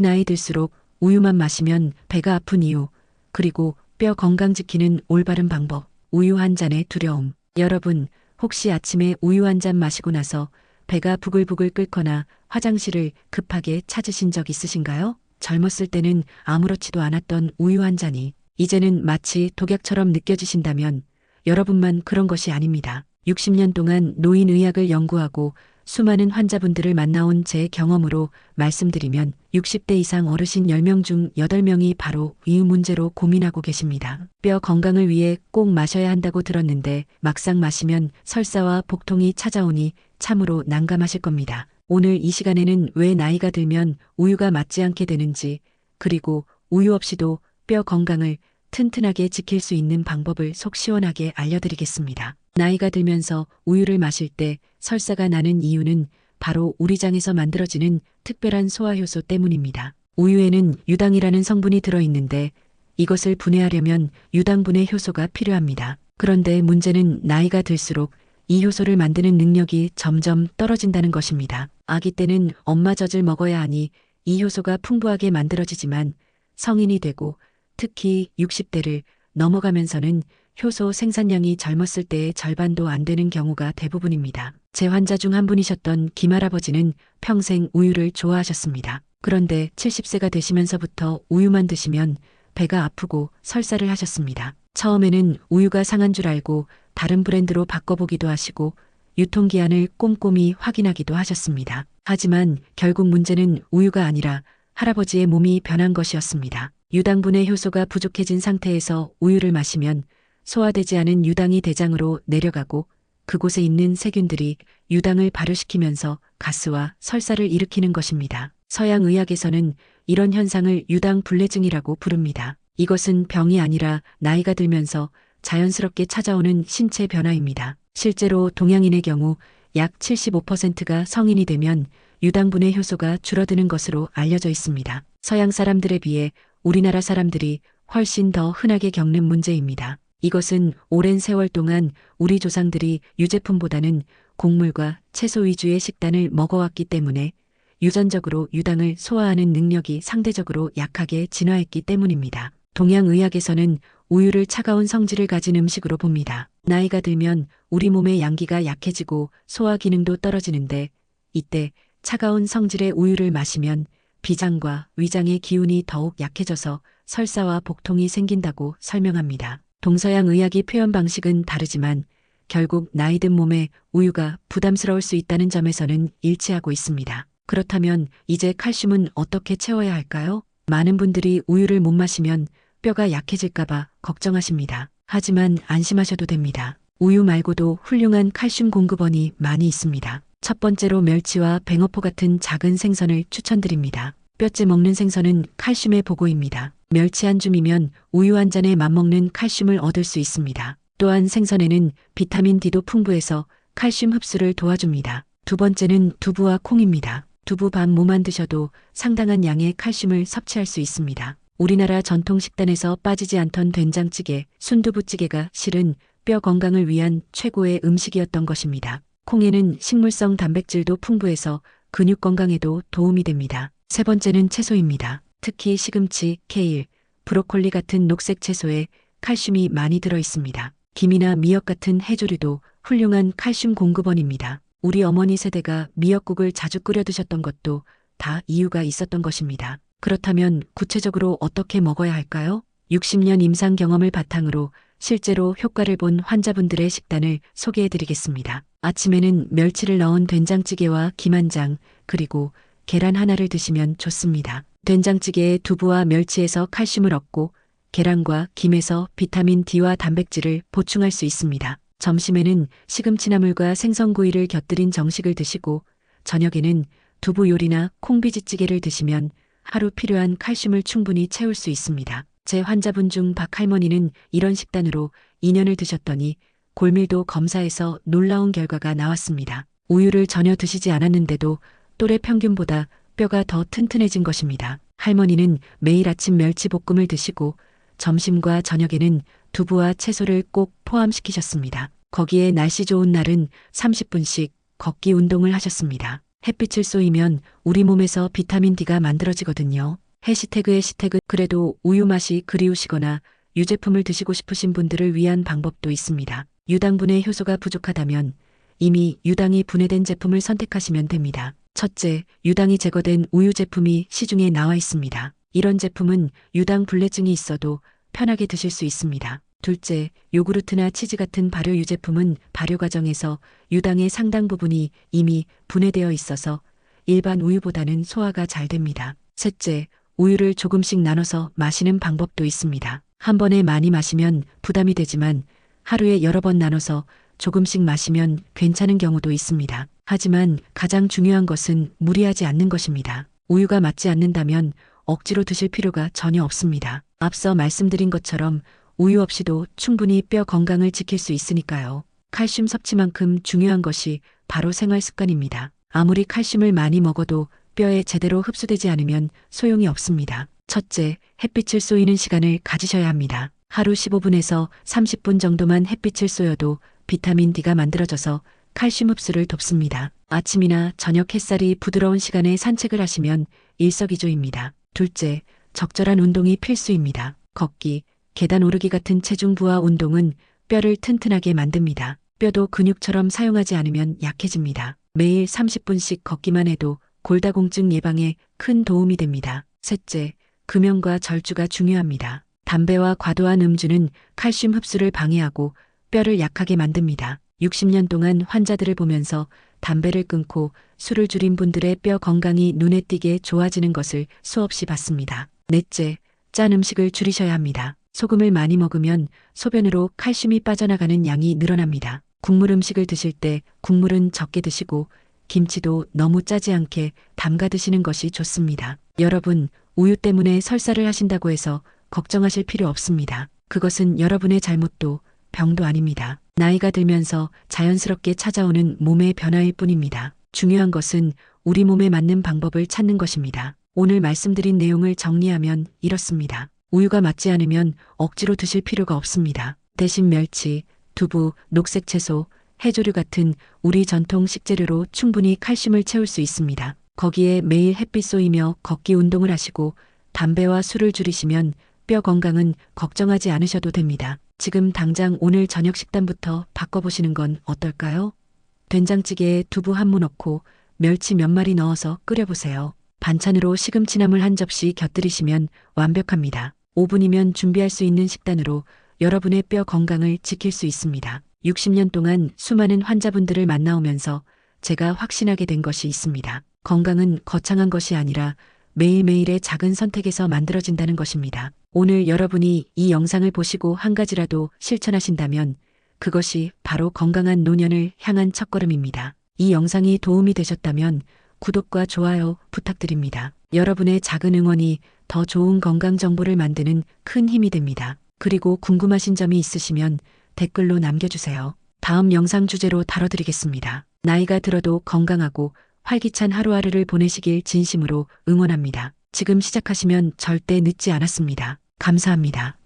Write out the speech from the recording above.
나이 들수록 우유만 마시면 배가 아픈 이유, 그리고 뼈 건강 지키는 올바른 방법, 우유 한 잔의 두려움. 여러분, 혹시 아침에 우유 한 잔 마시고 나서 배가 부글부글 끓거나 화장실을 급하게 찾으신 적 있으신가요? 젊었을 때는 아무렇지도 않았던 우유 한 잔이 이제는 마치 독약처럼 느껴지신다면 여러분만 그런 것이 아닙니다. 60년 동안 노인의학을 연구하고 수많은 환자분들을 만나온 제 경험으로 말씀드리면 60대 이상 어르신 10명 중 8명이 바로 우유 문제로 고민하고 계십니다. 뼈 건강을 위해 꼭 마셔야 한다고 들었는데 막상 마시면 설사와 복통이 찾아오니 참으로 난감하실 겁니다. 오늘 이 시간에는 왜 나이가 들면 우유가 맞지 않게 되는지, 그리고 우유 없이도 뼈 건강을 튼튼하게 지킬 수 있는 방법을 속 시원하게 알려드리겠습니다. 나이가 들면서 우유를 마실 때 설사가 나는 이유는 바로 우리 장에서 만들어지는 특별한 소화효소 때문입니다. 우유에는 유당이라는 성분이 들어있는데 이것을 분해하려면 유당분해 효소가 필요합니다. 그런데 문제는 나이가 들수록 이 효소를 만드는 능력이 점점 떨어진다는 것입니다. 아기 때는 엄마 젖을 먹어야 하니 이 효소가 풍부하게 만들어지지만 성인이 되고 특히 60대를 넘어가면서는 효소 생산량이 젊었을 때의 절반도 안 되는 경우가 대부분입니다. 제 환자 중 한 분이셨던 김할아버지는 평생 우유를 좋아하셨습니다. 그런데 70세가 되시면서부터 우유만 드시면 배가 아프고 설사를 하셨습니다. 처음에는 우유가 상한 줄 알고 다른 브랜드로 바꿔보기도 하시고 유통기한을 꼼꼼히 확인하기도 하셨습니다. 하지만 결국 문제는 우유가 아니라 할아버지의 몸이 변한 것이었습니다. 유당분해 효소가 부족해진 상태에서 우유를 마시면 소화되지 않은 유당이 대장으로 내려가고 그곳에 있는 세균들이 유당을 발효시키면서 가스와 설사를 일으키는 것입니다. 서양 의학에서는 이런 현상을 유당 불내증이라고 부릅니다. 이것은 병이 아니라 나이가 들면서 자연스럽게 찾아오는 신체 변화입니다. 실제로 동양인의 경우 약 75%가 성인이 되면 유당분해 효소가 줄어드는 것으로 알려져 있습니다. 서양 사람들에 비해 우리나라 사람들이 훨씬 더 흔하게 겪는 문제입니다. 이것은 오랜 세월 동안 우리 조상들이 유제품보다는 곡물과 채소 위주의 식단을 먹어왔기 때문에 유전적으로 유당을 소화하는 능력이 상대적으로 약하게 진화했기 때문입니다. 동양의학에서는 우유를 차가운 성질을 가진 음식으로 봅니다. 나이가 들면 우리 몸의 양기가 약해지고 소화 기능도 떨어지는데 이때 차가운 성질의 우유를 마시면 비장과 위장의 기운이 더욱 약해져서 설사와 복통이 생긴다고 설명합니다. 동서양 의학의 표현 방식은 다르지만 결국 나이 든 몸에 우유가 부담스러울 수 있다는 점에서는 일치하고 있습니다. 그렇다면 이제 칼슘은 어떻게 채워야 할까요? 많은 분들이 우유를 못 마시면 뼈가 약해질까봐 걱정하십니다. 하지만 안심하셔도 됩니다. 우유 말고도 훌륭한 칼슘 공급원이 많이 있습니다. 첫 번째로 멸치와 뱅어포 같은 작은 생선을 추천드립니다. 뼈째 먹는 생선은 칼슘의 보고입니다. 멸치 한 줌이면 우유 한 잔에 맞먹는 칼슘을 얻을 수 있습니다. 또한 생선에는 비타민 D도 풍부해서 칼슘 흡수를 도와줍니다. 두 번째는 두부와 콩입니다. 두부 반 모만 드셔도 상당한 양의 칼슘을 섭취할 수 있습니다. 우리나라 전통 식단에서 빠지지 않던 된장찌개, 순두부찌개가 실은 뼈 건강을 위한 최고의 음식이었던 것입니다. 콩에는 식물성 단백질도 풍부해서 근육 건강에도 도움이 됩니다. 세 번째는 채소입니다. 특히 시금치, 케일, 브로콜리 같은 녹색 채소에 칼슘이 많이 들어 있습니다. 김이나 미역 같은 해조류도 훌륭한 칼슘 공급원입니다. 우리 어머니 세대가 미역국을 자주 끓여 드셨던 것도 다 이유가 있었던 것입니다. 그렇다면 구체적으로 어떻게 먹어야 할까요? 60년 임상 경험을 바탕으로 실제로 효과를 본 환자분들의 식단을 소개해 드리겠습니다. 아침에는 멸치를 넣은 된장찌개와 김 한 장, 그리고 계란 하나를 드시면 좋습니다. 된장찌개에 두부와 멸치에서 칼슘을 얻고 계란과 김에서 비타민 D와 단백질을 보충할 수 있습니다. 점심에는 시금치나물과 생선구이를 곁들인 정식을 드시고 저녁에는 두부 요리나 콩비지찌개를 드시면 하루 필요한 칼슘을 충분히 채울 수 있습니다. 제 환자분 중 박 할머니는 이런 식단으로 2년을 드셨더니 골밀도 검사에서 놀라운 결과가 나왔습니다. 우유를 전혀 드시지 않았는데도 또래 평균보다 뼈가 더 튼튼해진 것입니다. 할머니는 매일 아침 멸치볶음을 드시고 점심과 저녁에는 두부와 채소를 꼭 포함시키셨습니다. 거기에 날씨 좋은 날은 30분씩 걷기 운동을 하셨습니다. 햇빛을 쏘이면 우리 몸에서 비타민 D가 만들어지거든요. 해시태그 그래도 우유 맛이 그리우시거나 유제품을 드시고 싶으신 분들을 위한 방법도 있습니다. 유당분의 효소가 부족하다면 이미 유당이 분해된 제품을 선택하시면 됩니다. 첫째, 유당이 제거된 우유 제품이 시중에 나와 있습니다. 이런 제품은 유당 불내증이 있어도 편하게 드실 수 있습니다. 둘째, 요구르트나 치즈 같은 발효 유제품은 발효 과정에서 유당의 상당 부분이 이미 분해되어 있어서 일반 우유보다는 소화가 잘 됩니다. 셋째, 우유를 조금씩 나눠서 마시는 방법도 있습니다. 한 번에 많이 마시면 부담이 되지만 하루에 여러 번 나눠서 조금씩 마시면 괜찮은 경우도 있습니다. 하지만 가장 중요한 것은 무리하지 않는 것입니다. 우유가 맞지 않는다면 억지로 드실 필요가 전혀 없습니다. 앞서 말씀드린 것처럼 우유 없이도 충분히 뼈 건강을 지킬 수 있으니까요. 칼슘 섭취만큼 중요한 것이 바로 생활 습관입니다. 아무리 칼슘을 많이 먹어도 뼈에 제대로 흡수되지 않으면 소용이 없습니다. 첫째, 햇빛을 쏘이는 시간을 가지셔야 합니다. 하루 15분에서 30분 정도만 햇빛을 쏘여도 비타민 D가 만들어져서 칼슘 흡수를 돕습니다. 아침이나 저녁 햇살이 부드러운 시간에 산책을 하시면 일석이조입니다. 둘째, 적절한 운동이 필수입니다. 걷기, 계단 오르기 같은 체중 부하 운동은 뼈를 튼튼하게 만듭니다. 뼈도 근육처럼 사용하지 않으면 약해집니다. 매일 30분씩 걷기만 해도 골다공증 예방에 큰 도움이 됩니다. 셋째, 금연과 절주가 중요합니다. 담배와 과도한 음주는 칼슘 흡수를 방해하고 뼈를 약하게 만듭니다. 60년 동안 환자들을 보면서 담배를 끊고 술을 줄인 분들의 뼈 건강이 눈에 띄게 좋아지는 것을 수없이 봤습니다. 넷째, 짠 음식을 줄이셔야 합니다. 소금을 많이 먹으면 소변으로 칼슘이 빠져나가는 양이 늘어납니다. 국물 음식을 드실 때 국물은 적게 드시고 김치도 너무 짜지 않게 담가 드시는 것이 좋습니다. 여러분, 우유 때문에 설사를 하신다고 해서 걱정하실 필요 없습니다. 그것은 여러분의 잘못도 병도 아닙니다. 나이가 들면서 자연스럽게 찾아오는 몸의 변화일 뿐입니다. 중요한 것은 우리 몸에 맞는 방법을 찾는 것입니다. 오늘 말씀드린 내용을 정리하면 이렇습니다. 우유가 맞지 않으면 억지로 드실 필요가 없습니다. 대신 멸치, 두부, 녹색 채소, 해조류 같은 우리 전통 식재료로 충분히 칼슘을 채울 수 있습니다. 거기에 매일 햇빛 쏘이며 걷기 운동을 하시고 담배와 술을 줄이시면 뼈 건강은 걱정하지 않으셔도 됩니다. 지금 당장 오늘 저녁 식단부터 바꿔보시는 건 어떨까요? 된장찌개에 두부 한 무 넣고 멸치 몇 마리 넣어서 끓여보세요. 반찬으로 시금치나물 한 접시 곁들이시면 완벽합니다. 5분이면 준비할 수 있는 식단으로 여러분의 뼈 건강을 지킬 수 있습니다. 60년 동안 수많은 환자분들을 만나오면서 제가 확신하게 된 것이 있습니다. 건강은 거창한 것이 아니라 매일매일의 작은 선택에서 만들어진다는 것입니다. 오늘 여러분이 이 영상을 보시고 한 가지라도 실천하신다면 그것이 바로 건강한 노년을 향한 첫걸음입니다. 이 영상이 도움이 되셨다면 구독과 좋아요 부탁드립니다. 여러분의 작은 응원이 더 좋은 건강 정보를 만드는 큰 힘이 됩니다. 그리고 궁금하신 점이 있으시면 댓글로 남겨주세요. 다음 영상 주제로 다뤄드리겠습니다. 나이가 들어도 건강하고 활기찬 하루하루를 보내시길 진심으로 응원합니다. 지금 시작하시면 절대 늦지 않았습니다. 감사합니다.